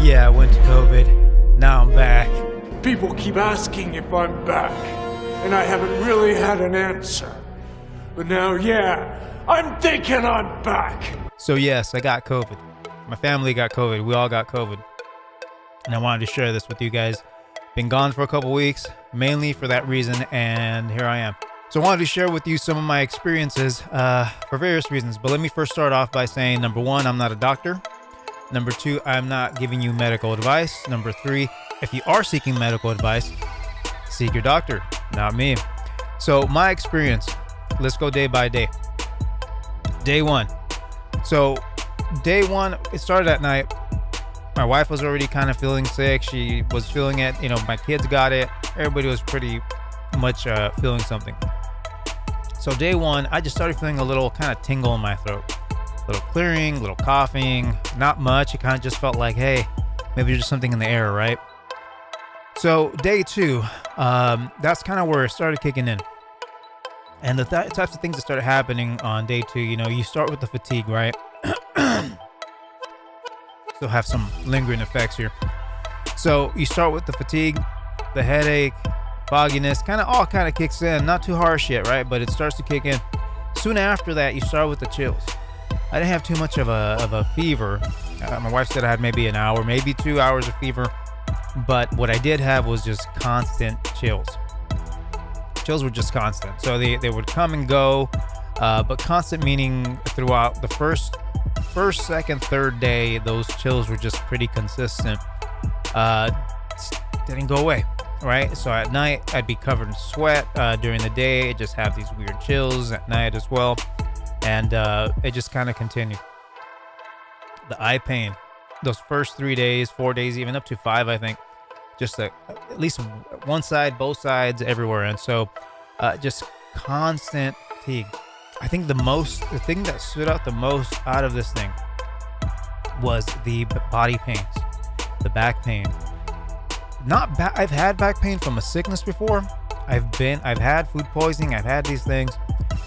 Yeah, I went to COVID. Now I'm back. People keep asking if I'm back, and I haven't really had an answer. But now, yeah, I'm thinking I'm back. So yes, I got COVID. My family got COVID. We all got COVID. And I wanted to share this with you guys. Been gone for a couple weeks, mainly for that reason, and here I am. So I wanted to share with you some of my experiences for various reasons. But let me first start off by saying, number one, I'm not a doctor. Number two, I'm not giving you medical advice. Number three, if you are seeking medical advice, seek your doctor, not me. So my experience, let's go day by day. Day one. So day one, it started at night. My wife was already kind of feeling sick. She was feeling it. You know, my kids got it. Everybody was pretty much feeling something. So day one, I just started feeling a little kind of tingle in my throat. A little clearing, a little coughing, not much. It kind of just felt like, hey, maybe there's just something in the air, right? So day two, that's kind of where it started kicking in. And the types of things that started happening on day two, you know, you start with the fatigue, right? Still have some lingering effects here. So you start with the fatigue, the headache, fogginess, all kind of kicks in. Not too harsh yet, right? But it starts to kick in. Soon after that, you start with the chills. I didn't have too much of a fever. My wife said I had maybe an hour, maybe 2 hours of fever. But what I did have was just constant chills. Chills were just constant. So they would come and go, but constant meaning throughout the first, second, third day, those chills were just pretty consistent. Didn't go away, right? So at night, I'd be covered in sweat. During the day, I'd just have these weird chills at night as well. And it just kind of continued. The eye pain, those first 3 days, 4 days, even up to 5, I think, just at least one side, both sides, everywhere. And so just constant fatigue. I think the thing that stood out the most out of this thing was the body pains, the back pain. I've had back pain from a sickness before. I've had food poisoning. I've had these things.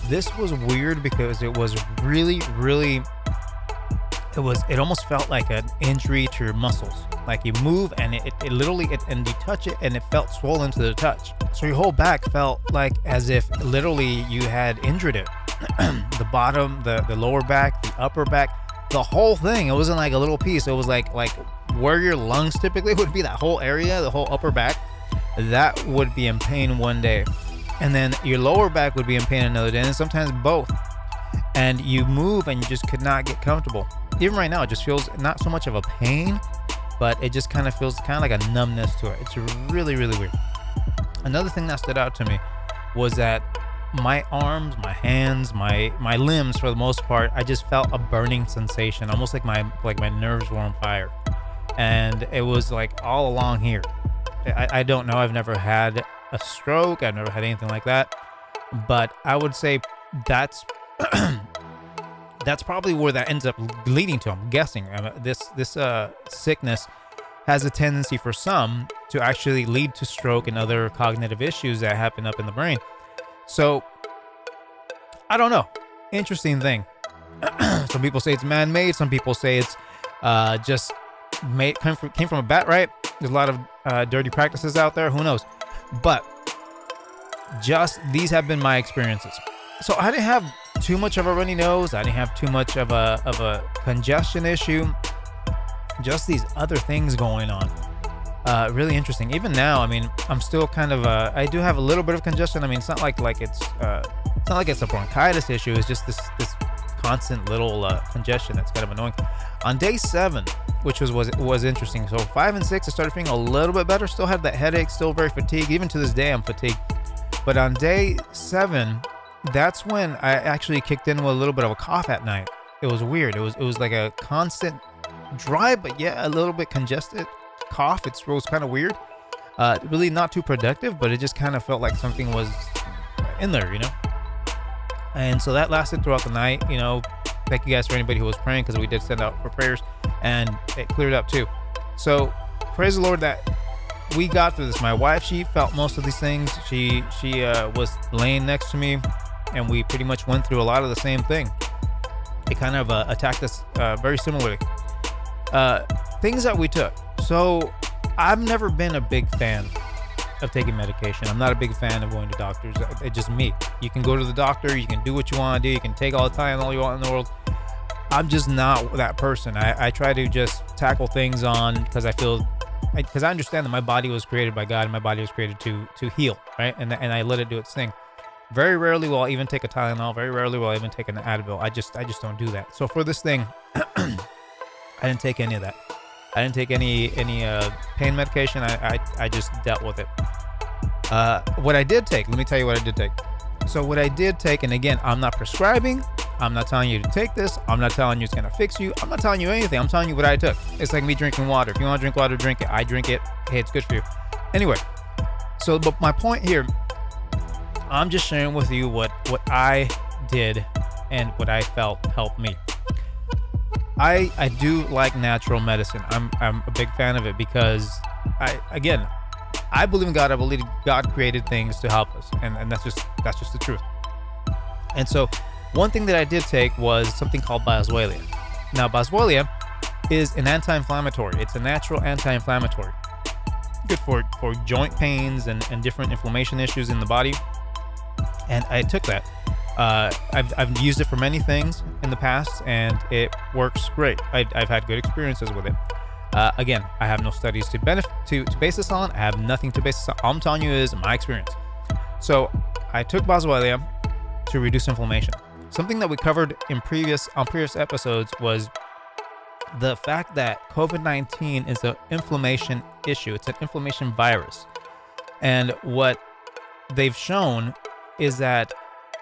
This was weird because it was really, it almost felt like an injury to your muscles. Like you move and it literally, and you touch it and it felt swollen to the touch. So your whole back felt like as if literally you had injured it. The bottom, the lower back, the upper back, the whole thing. It wasn't like a little piece. It was like where your lungs typically would be, that whole area, the whole upper back, that would be in pain one day. And then your lower back would be in pain another day, and sometimes both. And you move and you just could not get comfortable. Even right now, it just feels not so much of a pain, but it just kind of feels like a numbness to it. It's really, really weird. Another thing that stood out to me was that my arms, my hands, my limbs, for the most part, I just felt a burning sensation, almost like my nerves were on fire. And it was like all along here. I don't know. I've never had a stroke. I've never had anything like that. But I would say that's probably where that ends up leading to. I'm guessing this sickness has a tendency for some to actually lead to stroke and other cognitive issues that happen up in the brain. So I don't know. Interesting thing. Some people say it's man-made. Some people say it's just came from a bat, right? There's a lot of dirty practices out there. Who knows? But just these have been my experiences. So I didn't have too much of a runny nose. I didn't have too much of a congestion issue. Just these other things going on. Really interesting. Even now, I mean, I'm still kind of I do have a little bit of congestion. I mean, it's not like it's a bronchitis issue. It's just this constant little congestion that's kind of annoying. On day 7, which was interesting. So 5 and 6, I started feeling a little bit better. Still had that headache. Still very fatigued. Even to this day, I'm fatigued. But on day 7, that's when I actually kicked in with a little bit of a cough at night. It was weird. It was like a constant dry, but yeah, a little bit congested cough. It was kind of weird. Really not too productive, but it just kind of felt like something was in there, you know? And so that lasted throughout the night, you know. Thank you guys for anybody who was praying, because we did send out for prayers, and it cleared up too. So praise the Lord that we got through this. My wife, she felt most of these things. She was laying next to me, and we pretty much went through a lot of the same thing. It kind of attacked us very similarly. Things that we took. So I've never been a big fan of taking medication. I'm not a big fan of going to doctors. It's just me. You can go to the doctor, you can do what you want to do, you can take all the time all you want in the world. I'm just not that person. I try to just tackle things on because because I understand that my body was created by God and my body was created to heal, right? And I let it do its thing. Very rarely will I even take a Tylenol. Very rarely will I even take an Advil. I just don't do that. So for this thing, I didn't take any of that. I didn't take any pain medication. I just dealt with it. What I did take, let me tell you what I did take. So what I did take, and again, I'm not prescribing. I'm not telling you to take this. I'm not telling you it's going to fix you. I'm not telling you anything. I'm telling you what I took. It's like me drinking water. If you want to drink water, drink it. I drink it. Hey, it's good for you. Anyway, so but my point here, I'm just sharing with you what I did and what I felt helped me. I do like natural medicine. I'm a big fan of it because I believe in God. I believe God created things to help us, and that's just the truth. And so one thing that I did take was something called boswellia. Now, boswellia is an anti-inflammatory. It's a natural anti-inflammatory. Good for joint pains and different inflammation issues in the body. And I took that. I've used it for many things in the past, and it works great. I've had good experiences with it. Again, I have no studies to base this on. I have nothing to base this on. All I'm telling you is my experience. So I took boswellia to reduce inflammation. Something that we covered on previous episodes was the fact that COVID-19 is an inflammation issue. It's an inflammation virus. And what they've shown is that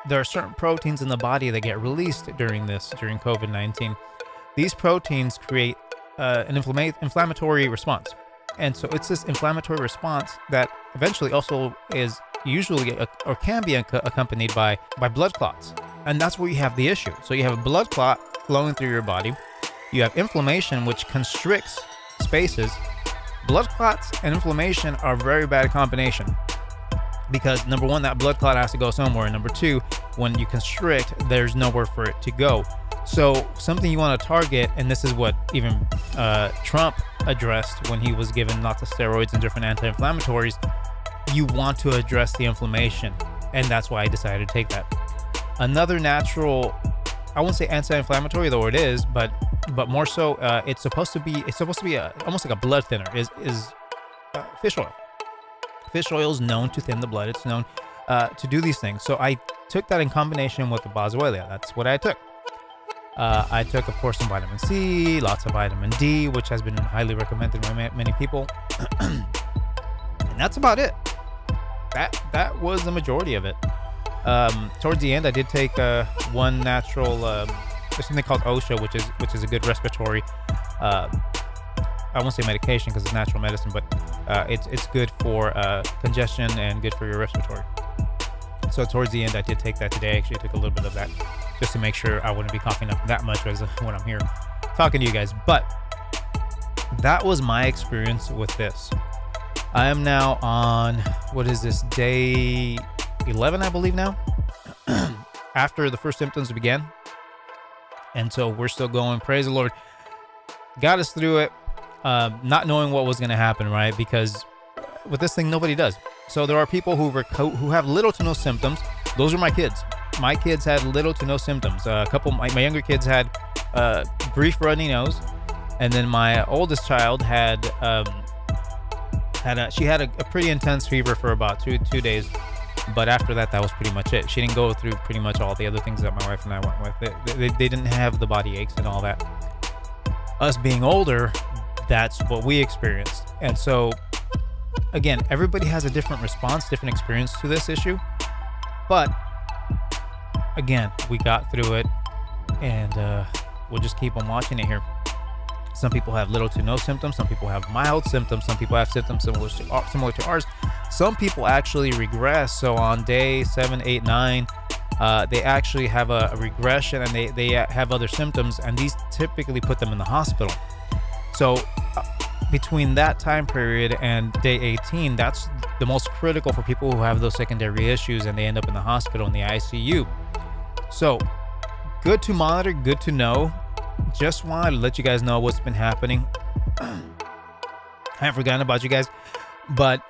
there are certain proteins in the body that get released during COVID-19. These proteins create an inflammatory response. And so it's this inflammatory response that eventually also is usually or can be accompanied by blood clots. And that's where you have the issue. So you have a blood clot flowing through your body. You have inflammation, which constricts spaces. Blood clots and inflammation are a very bad combination because number one, that blood clot has to go somewhere. And number two, when you constrict, there's nowhere for it to go. So something you want to target, and this is what even Trump addressed when he was given lots of steroids and different anti-inflammatories, you want to address the inflammation. And that's why I decided to take that. Another natural, I won't say anti-inflammatory, though it is, but more so, it's supposed to be almost like a blood thinner. Is fish oil. Fish oil is known to thin the blood. It's known to do these things. So I took that in combination with the boswellia. That's what I took. I took, of course, some vitamin C, lots of vitamin D, which has been highly recommended by many people, and that's about it. That was the majority of it. Towards the end, I did take one natural, there's something called OSHA, which is a good respiratory. I won't say medication because it's natural medicine, but it's good for congestion and good for your respiratory. So towards the end, I did take that today. I actually took a little bit of that just to make sure I wouldn't be coughing up that much when I'm here talking to you guys. But that was my experience with this. I am now on, what is this, day 11, I believe now, after the first symptoms began. And so we're still going. Praise the Lord. Got us through it, not knowing what was going to happen, right? Because with this thing, nobody does. So there are people who have little to no symptoms. Those are my kids. My kids had little to no symptoms. A couple, my younger kids had brief runny nose, and then my oldest child had a pretty intense fever for about two days. But after that was pretty much it. She didn't go through pretty much all the other things that my wife and I went with. They didn't have the body aches and all that. Us being older, that's what we experienced. And so, again, everybody has a different response, different experience to this issue. But, again, we got through it, and we'll just keep on watching it here. Some people have little to no symptoms. Some people have mild symptoms. Some people have symptoms similar to ours. Some people actually regress. So on day 7, 8, 9, they actually have a regression, and they have other symptoms, and these typically put them in the hospital. So between that time period and day 18, that's the most critical for people who have those secondary issues, and they end up in the hospital in the ICU. So good to monitor, good to know. Just wanted to let you guys know what's been happening. I haven't forgotten about you guys. But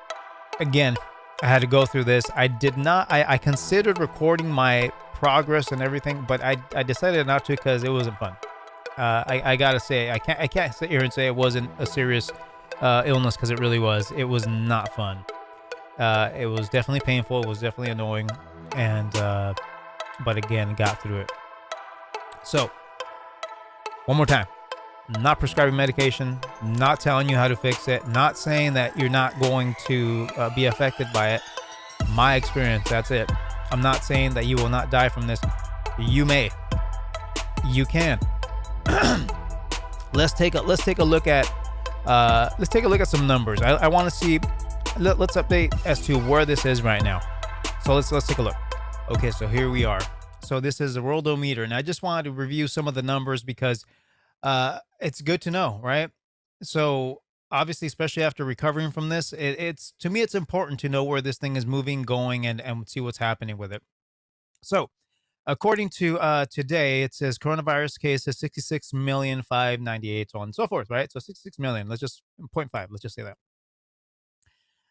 again, I had to go through this. I did not, I considered recording my progress and everything, but I decided not to because it wasn't fun. I gotta say, I can't sit here and say it wasn't a serious illness, because it really was. It was not fun. It was definitely painful. It was definitely annoying, and but again, got through it. So one more time: not prescribing medication, not telling you how to fix it, not saying that you're not going to be affected by it. My experience, that's it. I'm not saying that you will not die from this. You may. You can. Let's take a look at some numbers. I want to see. Let's update as to where this is right now. So let's take a look. Okay, so here we are. So this is the Worldometer, and I just wanted to review some of the numbers because it's good to know, right? So obviously, especially after recovering from this, it's to me, it's important to know where this thing is moving, going, and see what's happening with it. So according to today, it says coronavirus cases 66,598,000, so on and so forth, right? So 66 million, let's just 0.5, let's just say that.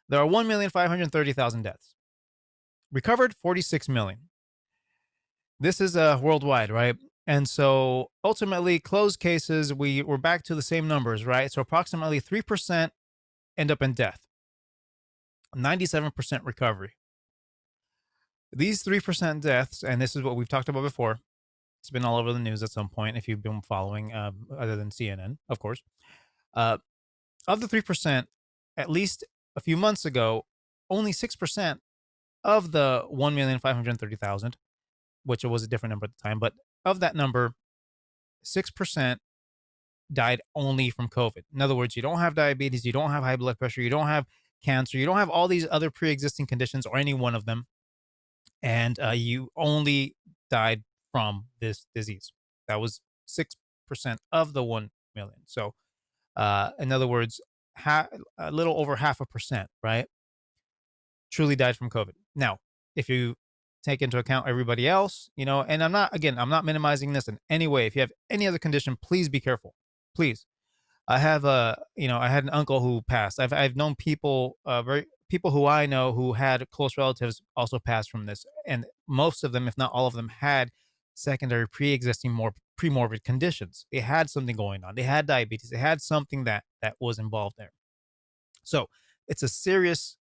There are 1,530,000 deaths. Recovered 46 million. This is worldwide, right? And so ultimately, closed cases, we're back to the same numbers, right? So approximately 3% end up in death, 97% recovery. These 3% deaths, and this is what we've talked about before, it's been all over the news at some point if you've been following, other than CNN, of course. Uh, of the 3%, at least a few months ago, only 6% of the 1,530,000, which was a different number at the time, but of that number, 6% died only from COVID. In other words, you don't have diabetes, you don't have high blood pressure, you don't have cancer, you don't have all these other pre-existing conditions or any one of them, and you only died from this disease. That was 6% of the 1 million. So, in other words, a little over 0.5%, right? Truly died from COVID. Now, if you take into account everybody else, and I'm not minimizing this in any way. If you have any other condition, please be careful. Please. I had an uncle who passed. I've known people, people who I know who had close relatives also passed from this, and most of them, if not all of them, had secondary pre-existing more premorbid conditions. They had something going on. They had diabetes. They had something that was involved there. So it's a serious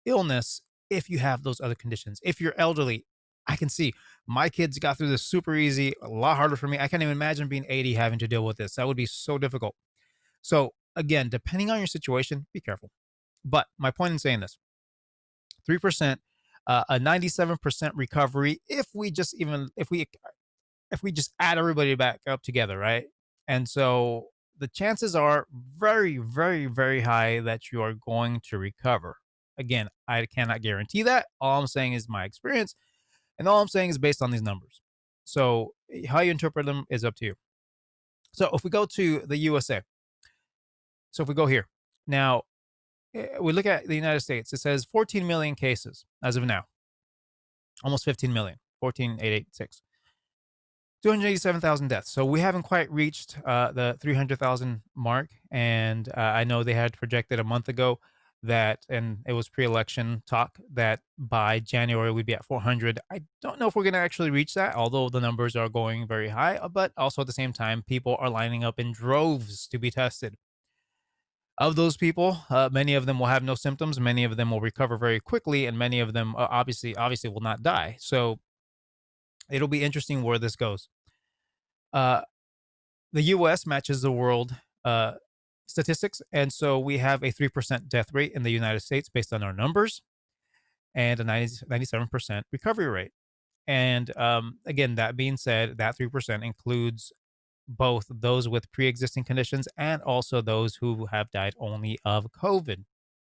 illness if you have those other conditions. If you're elderly, I can see my kids got through this super easy, a lot harder for me. I can't even imagine being 80 having to deal with this. That would be so difficult. So again, depending on your situation, be careful. But my point in saying this, 3%, a 97% recovery if we just add everybody back up together, right? And so the chances are very, very, very high that you are going to recover. Again, I cannot guarantee that. All I'm saying is my experience, and all I'm saying is based on these numbers. So how you interpret them is up to you. So if we go to the USA, so if we go here now, we look at the United States. It says 14 million cases as of now, almost 15 million, 14,886. 287,000 deaths. So we haven't quite reached the 300,000 mark. And I know they had projected a month ago that, and it was pre-election talk, that by January we'd be at 400. I don't know if we're going to actually reach that, although the numbers are going very high. But also at the same time, people are lining up in droves to be tested. Of those people, many of them will have no symptoms. Many of them will recover very quickly, and many of them obviously will not die. So it'll be interesting where this goes. Uh, the U.S. matches the world statistics, and so we have a 3% death rate in the United States based on our numbers, and a 97% recovery rate. And again, that being said, that 3% includes both those with pre-existing conditions and also those who have died only of COVID.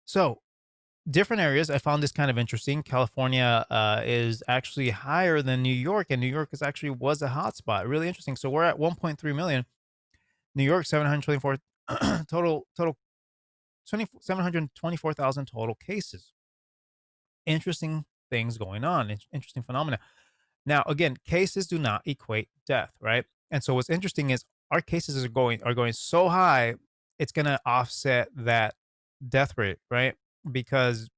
So different areas. I found this kind of interesting. California is actually higher than New York, and New York is actually was a hotspot. Really interesting. So we're at 1.3 million. New York 724 total 724,000 total cases. Interesting things going on. Interesting phenomena. Now, again, cases do not equate death, right? And so what's interesting is our cases are going so high, it's going to offset that death rate, right? Because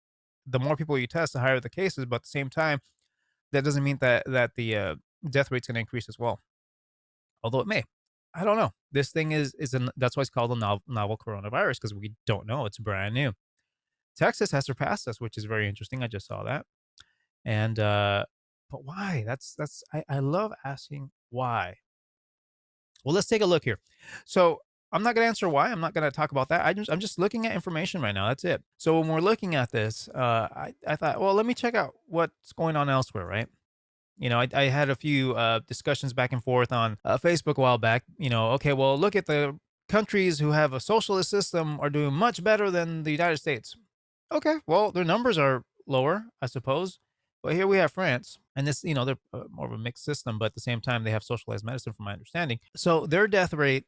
the more people you test, the higher the cases. But at the same time, that doesn't mean that the death rate's going to increase as well. Although it may. I don't know. This thing that's why it's called a novel coronavirus, because we don't know. It's brand new. Texas has surpassed us, which is very interesting. I just saw that. And but why? I love asking why. Well, let's take a look here. So I'm not going to answer why. I'm not going to talk about that. I'm just looking at information right now. That's it. So when we're looking at this, I thought, well, let me check out what's going on elsewhere, right? I had a few discussions back and forth on Facebook a while back. Okay, well, look at the countries who have a socialist system are doing much better than the United States. Okay, well, their numbers are lower, I suppose. But here we have France, and this, they're more of a mixed system, but at the same time, they have socialized medicine, from my understanding. So their death rate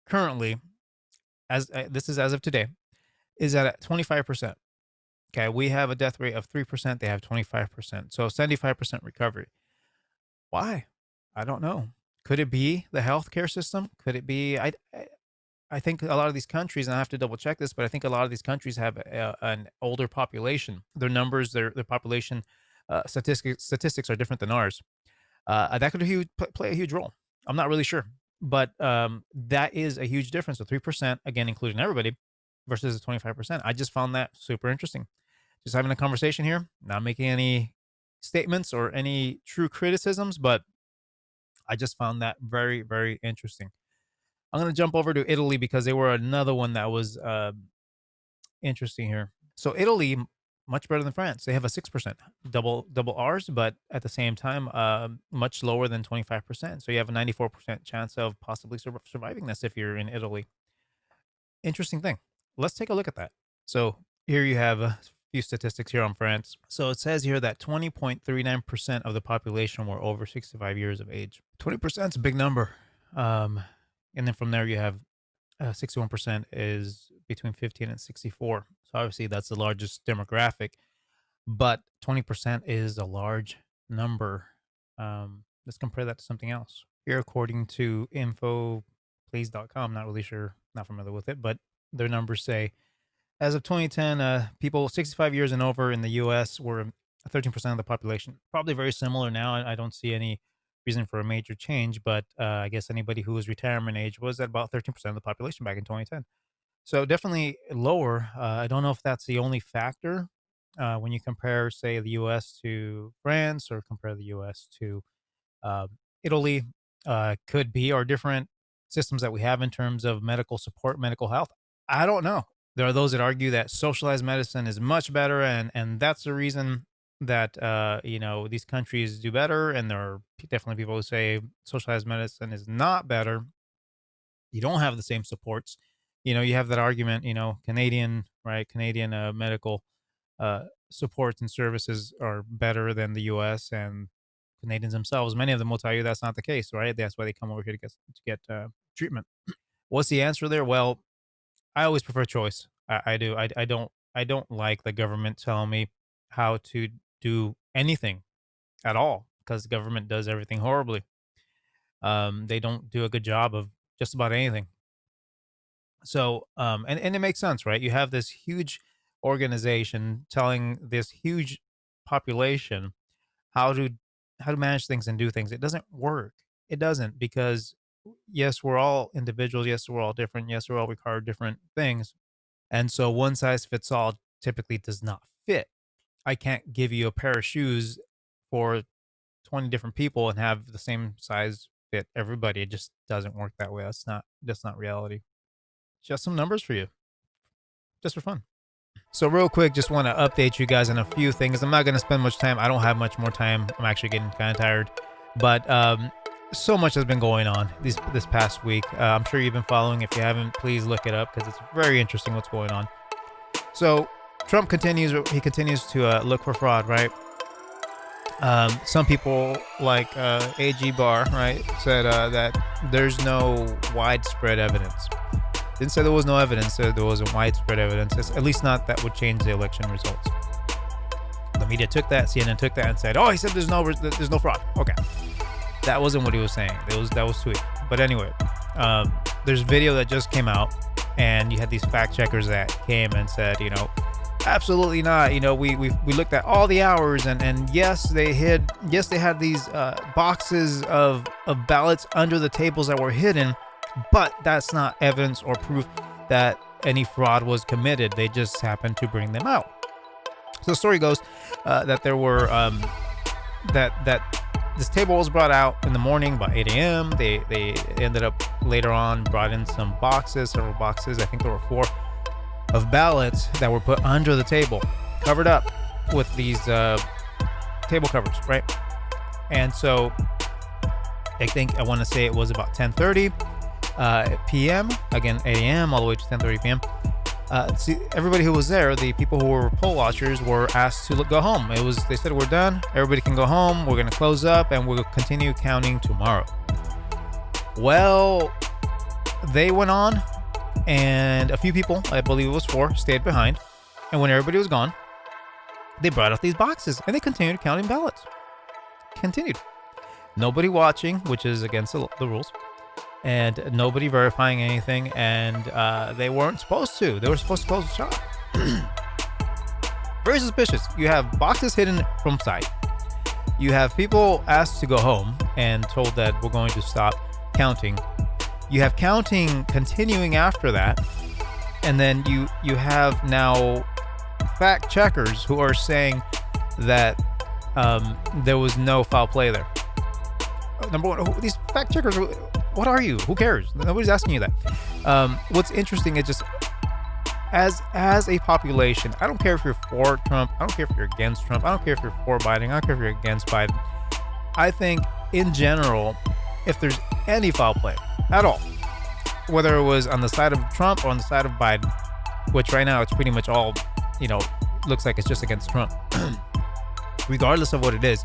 currently, this is as of today, is at 25%. Okay, we have a death rate of 3%. They have 25%. So 75% recovery. Why? I don't know. Could it be the healthcare system? Could it be? I think a lot of these countries, and I have to double check this, but I think a lot of these countries have an older population. Their numbers, their population statistics are different than ours. That could play a huge role. I'm not really sure, but that is a huge difference. So 3%, again, including everybody, versus 25%. I just found that super interesting. Just having a conversation here, not making any statements or any true criticisms, but I just found that very, very interesting. I'm going to jump over to Italy because they were another one that was interesting here. So Italy, much better than France. They have a 6%, double ours, but at the same time, much lower than 25%. So you have a 94% chance of possibly surviving this if you're in Italy. Interesting thing. Let's take a look at that. So here you have a few statistics here on France. So it says here that 20.39% of the population were over 65 years of age. 20% is a big number. And then from there you have 61% is between 15 and 64. So obviously that's the largest demographic, but 20% is a large number. Let's compare that to something else. Here, according to infoplease.com, not really sure, not familiar with it, but their numbers say, as of 2010, people 65 years and over in the U.S. were 13% of the population. Probably very similar now. I don't see any reason for a major change, but I guess anybody who was retirement age was at about 13% of the population back in 2010. So definitely lower. I don't know if that's the only factor when you compare, say, the U.S. to France or compare the U.S. to Italy. Could be our different systems that we have in terms of medical support, medical health. I don't know. There are those that argue that socialized medicine is much better, and that's the reason that these countries do better. And there are definitely people who say socialized medicine is not better. You don't have the same supports. You have that argument. Canadian medical supports and services are better than the U.S. and Canadians themselves. Many of them will tell you that's not the case, right? That's why they come over here to get treatment. What's the answer there? Well, I always prefer choice. I do. I don't like the government telling me how to do anything at all, because the government does everything horribly. They don't do a good job of just about anything. So, and it makes sense, right? You have this huge organization telling this huge population how to manage things and do things. It doesn't work. It doesn't, because yes, we're all individuals. Yes, we're all different. Yes, we all require different things. And so one size fits all typically does not fit. I can't give you a pair of shoes for 20 different people and have the same size fit everybody. It just doesn't work that way. That's not reality. Just some numbers for you, just for fun. So real quick, just want to update you guys on a few things. I'm not going to spend much time. I don't have much more time. I'm actually getting kind of tired, but so much has been going on this past week. I'm sure you've been following. If you haven't, please look it up, because it's very interesting what's going on. So Trump continues to look for fraud, right? Some people like AG Barr, right, said that there's no widespread evidence. Didn't say there was no evidence, said there wasn't widespread evidence, at least not that would change the election results. The media took that, CNN took that and said, oh, he said there's no fraud. Okay. That wasn't what he was saying. That was tweet. But anyway, there's video that just came out And you had these fact checkers that came and said, absolutely not. We looked at all the hours, and yes, they had these boxes of ballots under the tables that were hidden, but that's not evidence or proof that any fraud was committed. They just happened to bring them out. So the story goes that there were that this table was brought out in the morning by 8 a.m. They ended up later on brought in some boxes, several boxes. I think there were 4 of ballots that were put under the table, covered up with these table covers, right? And so I want to say it was about 10:30 p.m. Again, 8 a.m. all the way to 10:30 p.m. See, everybody who was there, the people who were poll watchers, were asked to go home. They said, we're done. Everybody can go home. We're going to close up and we'll continue counting tomorrow. Well, they went on, and a few people, I believe it was 4, stayed behind. And when everybody was gone, they brought out these boxes and they continued counting ballots. Continued. Nobody watching, which is against the rules, and nobody verifying anything. And they weren't supposed to. They were supposed to close the shop. Very suspicious. You have boxes hidden from sight. You have people asked to go home and told that we're going to stop counting. You have counting continuing after that. And then you have now fact checkers who are saying that there was no foul play there. Number one, these fact checkers, what are you? Who cares? Nobody's asking you that. What's interesting is just as a population, I don't care if you're for Trump, I don't care if you're against Trump, I don't care if you're for Biden, I don't care if you're against Biden. I think in general, if there's any foul play at all, whether it was on the side of Trump or on the side of Biden, which right now it's pretty much all, looks like it's just against Trump. Regardless of what it is,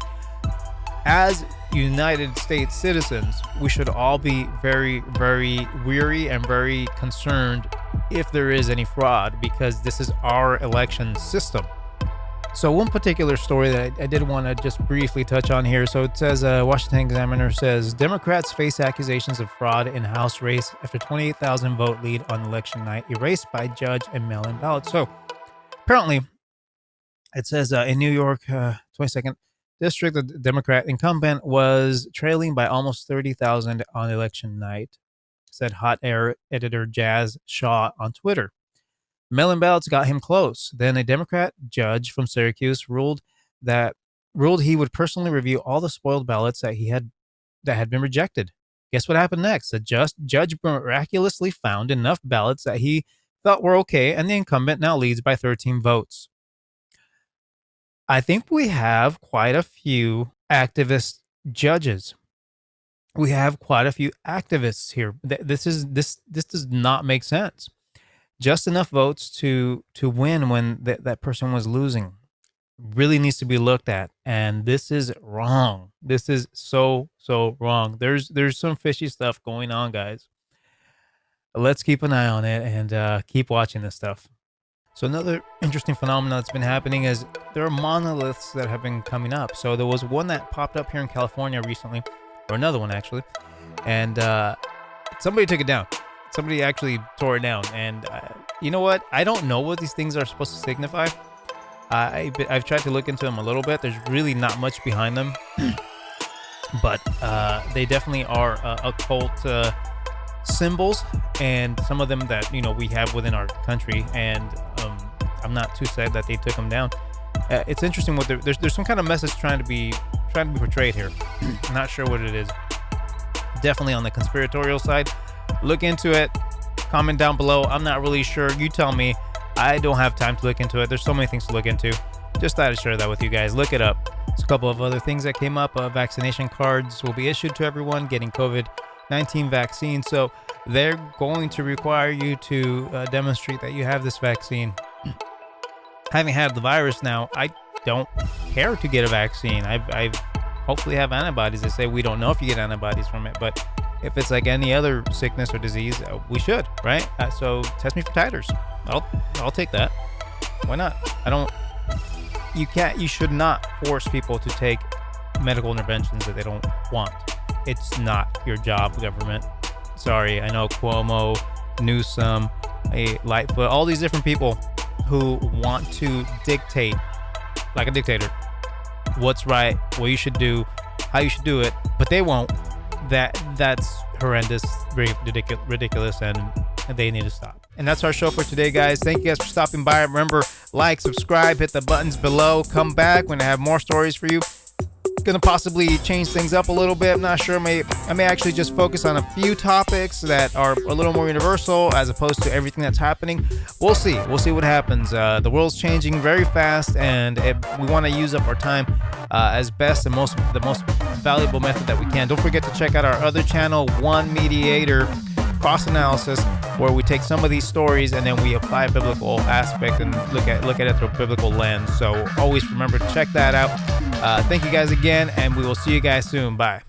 as United States citizens, we should all be very, very weary and very concerned if there is any fraud, because this is our election system. So one particular story that I did want to just briefly touch on here. So it says, Washington Examiner says, Democrats face accusations of fraud in House race after 28,000 vote lead on election night erased by judge and mail-in ballots. So apparently, it says in New York, 22nd District, the Democrat incumbent was trailing by almost 30,000 on election night, said hot air editor Jazz Shaw on Twitter. Mail-in ballots got him close. Then a Democrat judge from Syracuse ruled he would personally review all the spoiled ballots that had been rejected. Guess what happened next? The judge miraculously found enough ballots that he thought were okay, and the incumbent now leads by 13 votes. I think we have quite a few activist judges. We have quite a few activists here. This does not make sense. Just enough votes to win when that person was losing really needs to be looked at, and this is wrong. This is so wrong. There's some fishy stuff going on, guys. Let's keep an eye on it and keep watching this stuff. So another interesting phenomenon that's been happening is there are monoliths that have been coming up. So there was one that popped up here in California recently, or another one actually, and somebody took it down. Somebody actually tore it down, and you know what? I don't know what these things are supposed to signify. I've tried to look into them a little bit. There's really not much behind them, but they definitely are occult symbols, and some of them that we have within our country, and I'm not too sad that they took them down. It's interesting what there's some kind of message trying to be portrayed here. I'm not sure what it is. Definitely on the conspiratorial side. Look into it. Comment down below. I'm not really sure. You tell me. I don't have time to look into it. There's so many things to look into. Just thought I'd share that with you guys. Look it up. There's a couple of other things that came up. Vaccination cards will be issued to everyone getting COVID-19 vaccine. So they're going to require you to demonstrate that you have this vaccine. Having had the virus now, I don't care to get a vaccine. I hopefully have antibodies. They say we don't know if you get antibodies from it, but if it's like any other sickness or disease, we should, right? So test me for titers. I'll take that. Why not? You should not force people to take medical interventions that they don't want. It's not your job, government. Sorry, I know Cuomo, Newsom, a Lightfoot, all these different people who want to dictate, like a dictator, what's right, what you should do, how you should do it, but they won't. That's horrendous, very ridiculous, and they need to stop. And that's our show for today, guys. Thank you guys for stopping by. Remember, like, subscribe, hit the buttons below. Come back when I have more stories for you. Gonna possibly change things up a little bit. I'm not sure. I may actually just focus on a few topics that are a little more universal as opposed to everything that's happening. We'll see what happens. The world's changing very fast, and we want to use up our time as best and the most valuable method that we can. Don't forget to check out our other channel, One Mediator Cross Analysis, where we take some of these stories and then we apply a biblical aspect and look at it through a biblical lens. So always remember to check that out. Thank you guys again, and we will see you guys soon. Bye.